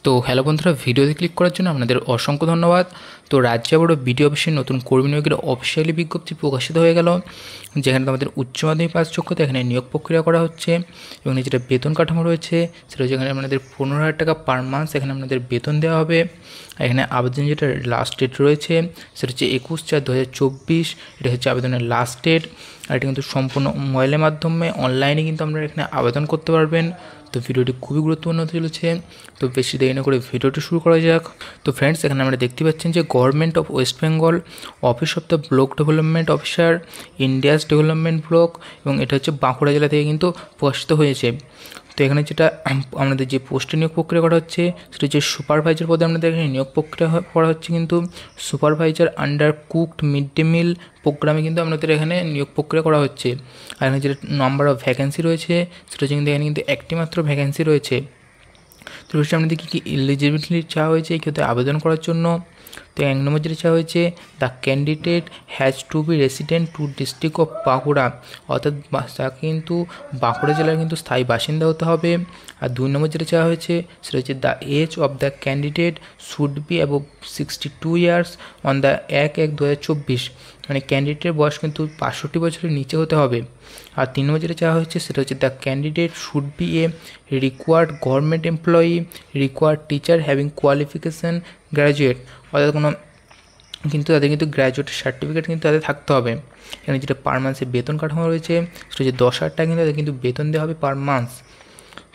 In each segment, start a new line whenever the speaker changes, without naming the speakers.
তো হ্যালো বন্ধুরা, ভিডিওতে ক্লিক করার জন্য আপনাদের অসংখ্য ধন্যবাদ। তো রাজ্য বোর্ড বিডিও অফিসের নতুন কর্মী নিয়োগের অফিসিয়ালি বিজ্ঞপ্তি প্রকাশিত হয়ে গেল, যেখানে আমাদের উচ্চ মাধ্যমিক পাস যোগ্যতা এখানে নিয়োগ প্রক্রিয়া করা হচ্ছে এবং যেটা বেতন কাঠামো রয়েছে সেটা হচ্ছে এখানে আপনাদের 15,000 টাকা পার মান্থ এখানে আপনাদের বেতন দেওয়া হবে। এখানে আবেদন যেটা লাস্ট ডেট রয়েছে সেটা হচ্ছে 21/4/2024, এটা হচ্ছে আবেদনের লাস্ট ডেট। আর এটা কিন্তু সম্পূর্ণ মোবাইলের মাধ্যমে অনলাইনে কিন্তু আপনারা এখানে আবেদন করতে পারবেন। তো ভিডিওটি খুবই গুরুত্বপূর্ণ হতে চলেছে, তো বেশি দেরি না করে ভিডিওটি শুরু করা যাক। তো ফ্রেন্ডস, এখানে আমরা দেখতে পাচ্ছেন যে government of West Bengal office of the block development officer, India's development block, এবং এটা হচ্ছে বাঁকুড়া জেলা থেকে কিন্তু প্রকাশিত হয়েছে। তো এখানে যেটা আমাদের যে পোস্টে নিয়োগ প্রক্রিয়া করা হচ্ছে সেটা হচ্ছে সুপারভাইজার পদে আমাদের এখানে নিয়োগ প্রক্রিয়া করা হচ্ছে, কিন্তু supervisor under cooked mid day meal প্রোগ্রামে কিন্তু আমাদের এখানে নিয়োগ প্রক্রিয়া করা হচ্ছে। আর এখানে যেটা নাম্বার অফ ভ্যাকেন্সি রয়েছে সেটা হচ্ছে কিন্তু এখানে কিন্তু একটি মাত্র ভ্যাকেন্সি রয়েছে। তো রয়েছে আমাদের কী কী এলিজিবিলিটি চাওয়া হয়েছে এই ক্ষেত্রে আবেদন করার জন্য। তো 1 নম্বর যেটা চাওয়া হয়েছে, the candidate has to be resident to district of Bankura, অর্থাৎ তাকে কিন্তু বাঁকুড়া জেলার কিন্তু স্থায়ী বাসিন্দা হতে হবে। আর 2 নম্বর যেটা চাওয়া হয়েছে সেটা হচ্ছে the age of the candidate should be above 62 years on the 1/1/2024, মানে ক্যান্ডিডেটের বয়স কিন্তু 65 বছরের নিচে হতে হবে। আর 3 নম্বর যেটা চাওয়া হচ্ছে সেটা হচ্ছে the candidate should B A required government employee, required teacher having qualification graduate, অর্থাৎ কোনো কিন্তু তাদের কিন্তু গ্র্যাজুয়েট সার্টিফিকেট কিন্তু তাদের থাকতে হবে। এখানে যেটা পার মান্থে বেতন কাঠামো রয়েছে সেটা হচ্ছে 10,000 টাকা কিন্তু তাদের কিন্তু বেতন দেওয়া হবে পার মান্থ।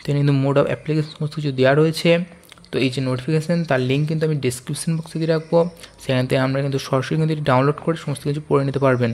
তো এখানে কিন্তু মোড অফ অ্যাপ্লিকেশন সমস্ত কিছু দেওয়া রয়েছে। তো এই যে নোটিফিকেশান তার লিঙ্ক কিন্তু আমি ডিসক্রিপশন বক্সে দিয়ে রাখবো, সেখান থেকে আমরা কিন্তু সরাসরি কিন্তু ডাউনলোড করে সমস্ত কিছু পড়ে নিতে পারবেন।